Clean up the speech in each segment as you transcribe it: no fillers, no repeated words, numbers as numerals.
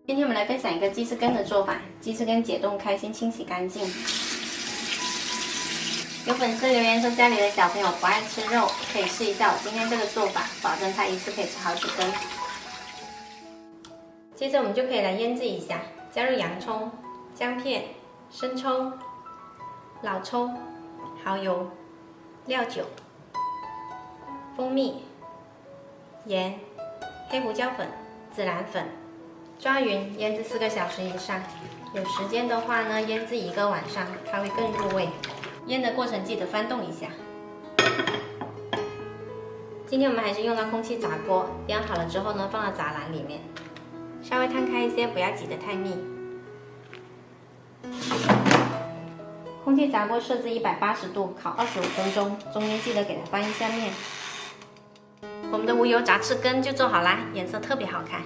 今天我们来分享一个鸡翅根的做法。鸡翅根解冻开，先清洗干净。有粉丝留言说家里的小朋友不爱吃肉，可以试一下我今天这个做法，保证他一次可以吃好几根。接着我们就可以来腌制一下，加入洋葱、姜片、生抽、老抽、蚝油、料酒、蜂蜜、盐、黑胡椒粉、孜然粉。抓匀，腌制4个小时以上。有时间的话呢，腌制1个晚上，它会更入味。腌的过程记得翻动一下。今天我们还是用到空气炸锅，煸好了之后呢，放到炸篮里面，稍微摊开一些，不要挤得太密。空气炸锅设置180度，烤25分钟，中间记得给它翻一下面。我们的无油炸翅根就做好啦，颜色特别好看。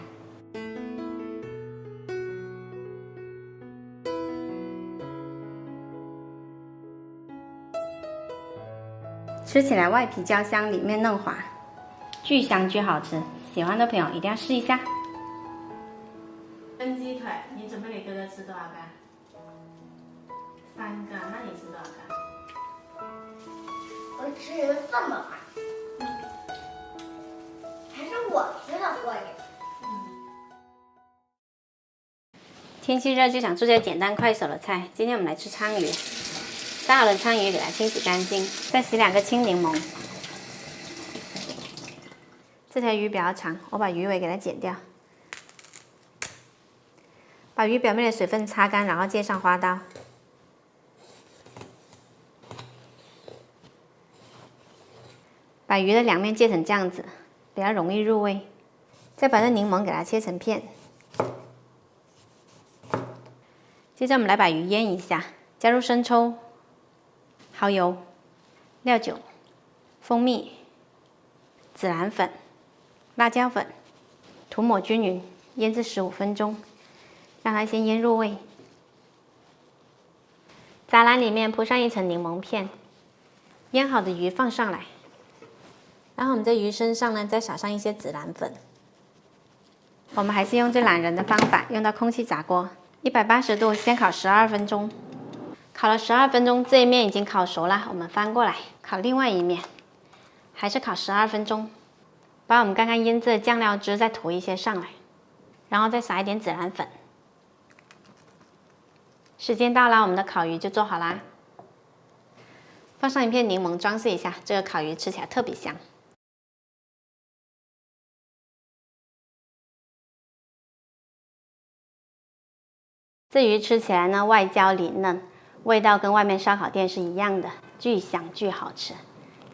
吃起来外皮焦香，里面嫩滑，巨香巨好吃。喜欢的朋友一定要试一下。蒸鸡腿，你准备给哥哥吃多少个？3个，那你吃多少个？我吃了这么快，还是我吃的多一点。天气热就想做些简单快手的菜。今天我们来吃鲳鱼。杀好的鲳鱼给它清洗干净，再洗2个青柠檬。这条鱼比较长，我把鱼尾给它剪掉。把鱼表面的水分擦干，然后接上花刀。把鱼的2面切成这样子，比较容易入味。再把这柠檬给它切成片。接着我们来把鱼腌一下，加入生抽、蚝油、料酒、蜂蜜、孜然粉、辣椒粉，涂抹均匀，腌制15分钟，让它先腌入味。炸篮里面铺上1层柠檬片，腌好的鱼放上来，然后我们在鱼身上呢再撒上一些孜然粉。我们还是用最懒人的方法，用到空气炸锅，180度先烤12分钟。烤了12分钟，这一面已经烤熟了，我们翻过来烤另外一面，还是烤12分钟。把我们刚刚腌制的酱料汁再涂一些上来，然后再撒一点孜然粉。时间到了，我们的烤鱼就做好啦。放上一片柠檬装饰一下，这个烤鱼吃起来特别香。这鱼吃起来呢，外焦里嫩，味道跟外面烧烤店是一样的，巨香巨好吃。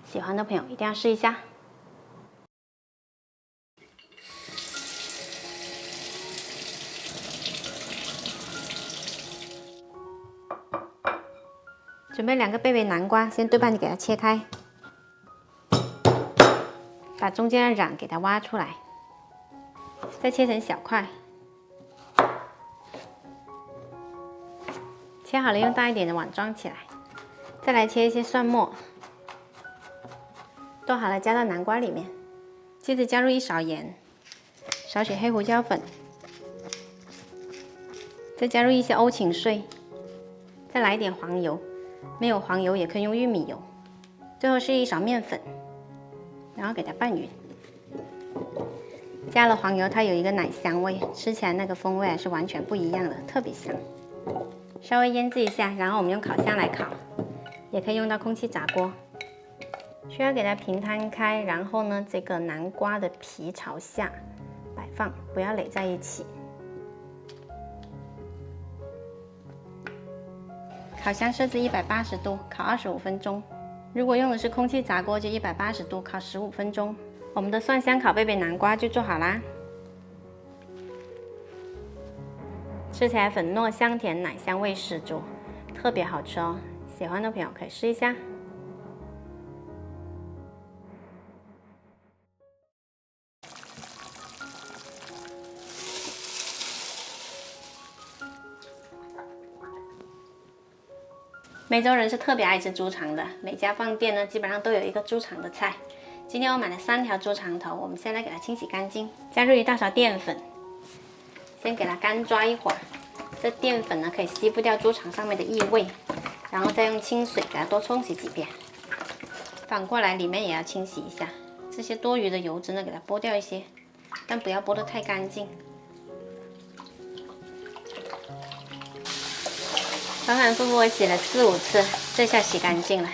喜欢的朋友一定要试一下。准备2个贝贝南瓜，先对半给它切开，把中间的瓤给它挖出来，再切成小块。切好了，用大一点的碗装起来。再来切一些蒜末，剁好了加到南瓜里面。接着加入1勺盐，少许黑胡椒粉，再加入一些欧芹碎，再来一点黄油，没有黄油也可以用玉米油。最后是1勺面粉，然后给它拌匀。加了黄油，它有一个奶香味，吃起来那个风味是完全不一样的，特别香。稍微腌制一下，然后我们用烤箱来烤，也可以用到空气炸锅。需要给它平摊开，然后呢，这个南瓜的皮朝下摆放，不要垒在一起。烤箱设置180度，烤25分钟。如果用的是空气炸锅，就180度烤15分钟。我们的蒜香烤贝贝南瓜就做好啦。吃起来粉糯香甜，奶香味十足，特别好吃哦！喜欢的朋友可以试一下。梅州人是特别爱吃猪肠的，每家饭店呢基本上都有一个猪肠的菜。今天我买了3条猪肠头，我们先来给它清洗干净，加入1大勺淀粉，先给它干抓一会儿，这淀粉呢可以吸附掉猪肠上面的异味，然后再用清水给它多冲洗几遍。反过来里面也要清洗一下，这些多余的油脂呢给它剥掉一些，但不要剥得太干净。反反复复我洗了4、5次，这下洗干净了。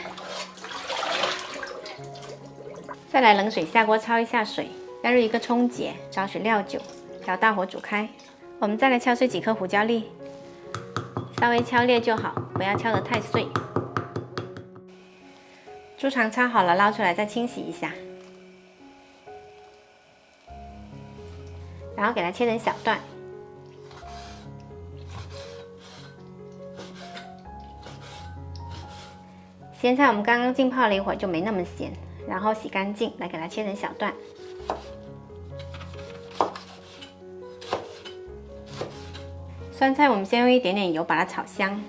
再来冷水下锅焯一下水，加入1个葱节，少许料酒，调大火煮开。我们再来敲碎几颗胡椒粒，稍微敲裂就好，不要敲得太碎。猪肠焯好了，捞出来再清洗一下，然后给它切成小段。咸菜我们刚刚浸泡了一会儿，就没那么咸，然后洗干净，来给它切成小段。酸菜我们先用一点点油把它炒香。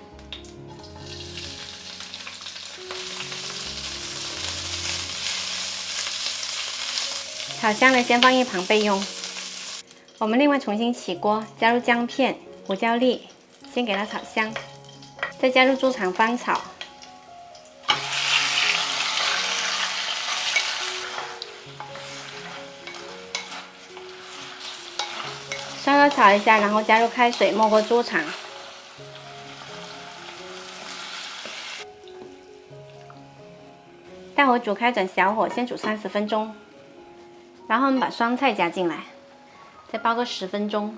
炒香了，先放一旁备用。我们另外重新起锅，加入姜片、胡椒粒，先给它炒香，再加入猪肠翻炒。稍稍炒一下，然后加入开水没过猪肠。大火煮开，转小火，先煮30分钟。然后我们把酸菜加进来，再煲个10分钟。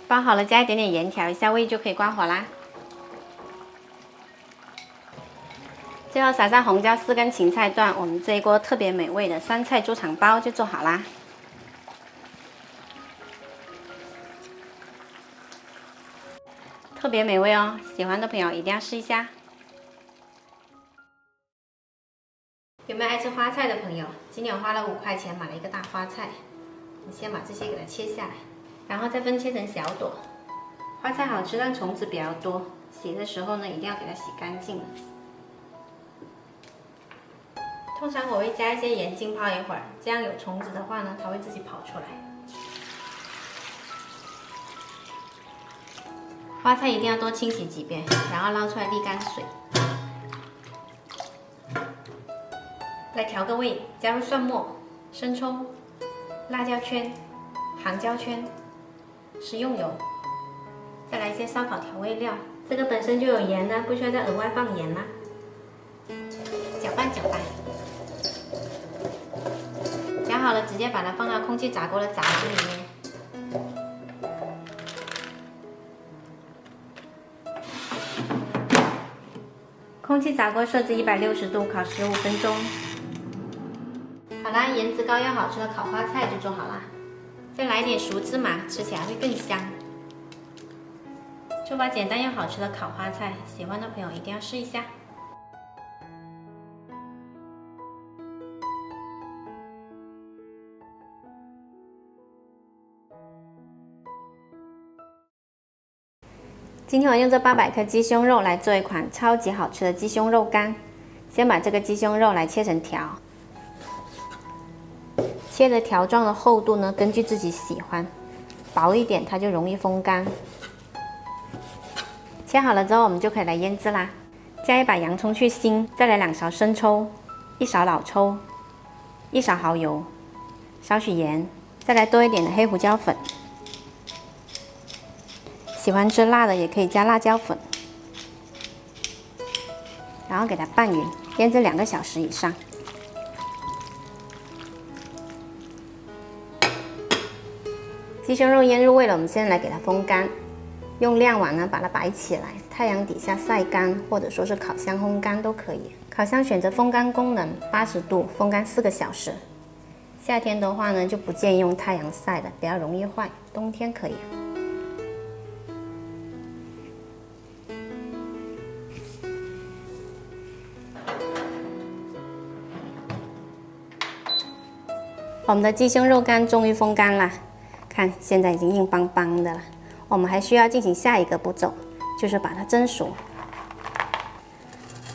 煲好了，加一点点盐调一下味就可以关火啦。最后撒上红椒丝跟芹菜段，我们这一锅特别美味的酸菜猪肠包就做好啦。特别美味哦，喜欢的朋友一定要试一下。有没有爱吃花菜的朋友？今天我花了5块钱买了一个大花菜，我先把这些给它切下来，然后再分切成小朵。花菜好吃，但虫子比较多，洗的时候呢一定要给它洗干净。通常我会加一些盐浸泡一会儿，这样有虫子的话呢，它会自己跑出来。花菜一定要多清洗几遍，然后捞出来沥干水。来调个味，加入蒜末、生抽、辣椒圈、杭椒圈、食用油，再来一些烧烤调味料。这个本身就有盐的，不需要再额外放盐啦。搅拌搅拌，搅好了，直接把它放到空气炸锅的炸碗里面。空气炸锅设置160度，烤15分钟。好啦，颜值高又好吃的烤花菜就做好啦。再来一点熟芝麻，吃起来会更香。做法简单又好吃的烤花菜，喜欢的朋友一定要试一下。今天我用这800克鸡胸肉来做一款超级好吃的鸡胸肉干。先把这个鸡胸肉来切成条，切的条状的厚度呢，根据自己喜欢，薄一点它就容易风干。切好了之后，我们就可以来腌制啦。加一把洋葱去腥，再来2勺生抽，1勺老抽，1勺蚝油，少许盐，再来多一点的黑胡椒粉。喜欢吃辣的也可以加辣椒粉，然后给它拌匀，腌制2个小时以上。鸡胸肉腌入味了，我们现在来给它风干，用晾网呢把它摆起来，太阳底下晒干，或者说是烤箱烘干都可以。烤箱选择风干功能，80度风干4个小时。夏天的话呢，就不建议用太阳晒的，比较容易坏，冬天可以。我们的鸡胸肉干终于风干了，看现在已经硬邦邦的了。我们还需要进行下一个步骤，就是把它蒸熟。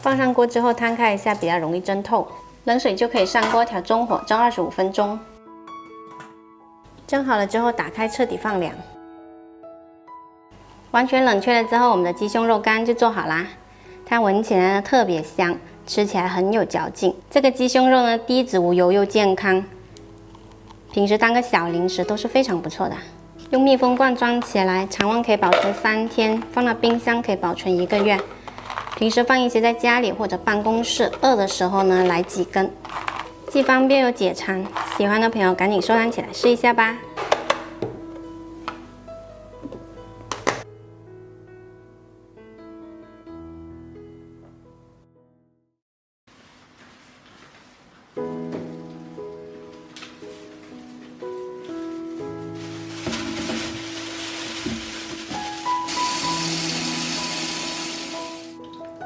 放上锅之后摊开一下，比较容易蒸透。冷水就可以上锅，调中火蒸25分钟。蒸好了之后打开彻底放凉。完全冷却了之后，我们的鸡胸肉干就做好啦。它闻起来呢特别香，吃起来很有嚼劲。这个鸡胸肉呢低脂无油又健康，平时当个小零食都是非常不错的。用密封罐装起来，常温可以保存3天，放到冰箱可以保存1个月。平时放一些在家里或者办公室，饿的时候呢来几根，既方便又解馋。喜欢的朋友赶紧收藏起来试一下吧。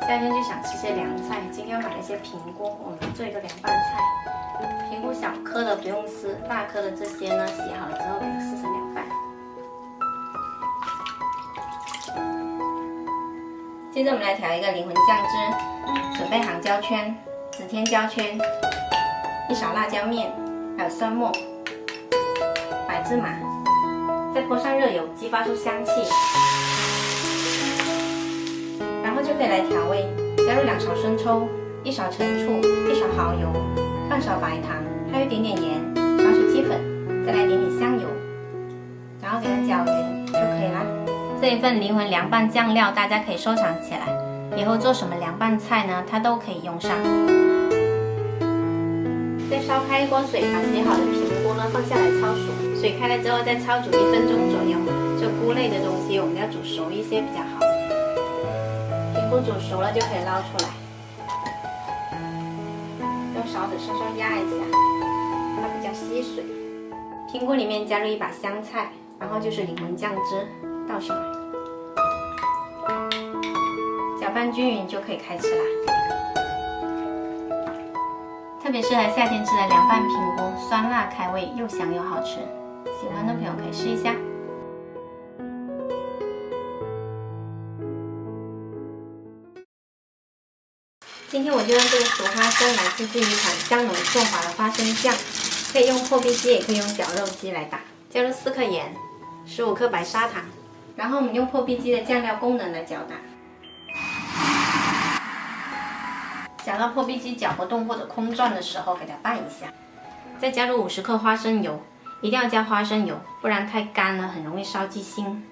夏天就想吃些凉菜，今天买了一些平菇，我们做一个凉拌菜。平菇小颗的不用撕，大颗的这些呢，洗好了之后给它撕成凉拌。接着我们来调一个灵魂酱汁，准备杭椒圈、指天椒圈、一勺辣椒面，还有蒜末、白芝麻，再泼上热油，激发出香气。然后就可以来调味，加入2勺生抽、1勺陈醋、1勺蚝油、半勺白糖，还有一点点盐，少许鸡粉，再来一点点香油，然后给它搅匀就可以啦。这一份灵魂凉拌酱料大家可以收藏起来，以后做什么凉拌菜呢，它都可以用上。再烧开一锅水，把洗好的平菇呢放下来焯熟，水开了之后再焯煮1分钟左右。这菇类的东西我们要煮熟一些比较好。平菇煮熟了就可以捞出来，用勺子稍稍压一下，它比较吸水。平菇里面加入1把香菜，然后就是灵魂酱汁倒上来，搅拌均匀就可以开吃啦。特别适合夏天吃的凉拌平菇，酸辣开胃，又香又好吃。喜欢的朋友可以试一下。今天我就用这个熟花生来自制一款香浓顺滑的花生酱，可以用破壁机，也可以用绞肉机来打。加入4克盐，15克白砂糖，然后我们用破壁机的酱料功能来搅打，搅到破壁机搅不动或者空转的时候，给它拌一下。再加入50克花生油，一定要加花生油，不然太干了很容易烧鸡心。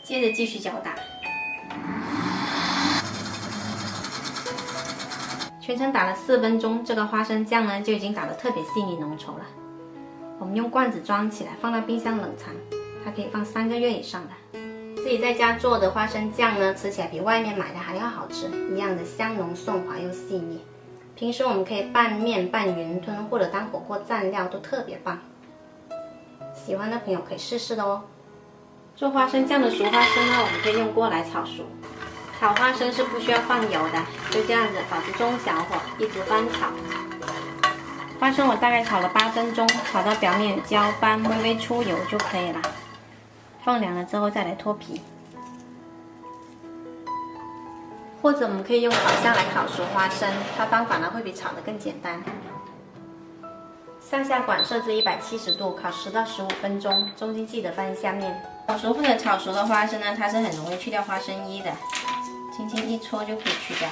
接着继续搅打。全程打了4分钟，这个花生酱呢就已经打得特别细腻浓稠了。我们用罐子装起来，放到冰箱冷藏，它可以放3个月以上的。自己在家做的花生酱呢，吃起来比外面买的还要好吃，一样的香浓顺滑又细腻。平时我们可以拌面、拌云吞，或者当火锅蘸料都特别棒。喜欢的朋友可以试试的哦。做花生酱的熟花生呢，我们可以用锅来炒熟。炒花生是不需要放油的，就这样子保持中小火一直翻炒。花生我大概炒了8分钟，炒到表面焦斑、微微出油就可以了。放凉了之后再来脱皮。或者我们可以用烤箱来烤熟花生，它方法呢会比炒的更简单。上下管设置170度，烤10到15分钟，中间记得翻一下面。烤熟或者炒熟的花生呢，它是很容易去掉花生衣的，轻轻一戳就可以去掉。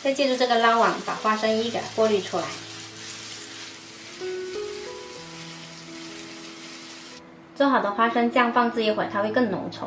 再借助这个捞网，把花生衣给它过滤出来。做好的花生酱放置一会儿，它会更浓稠。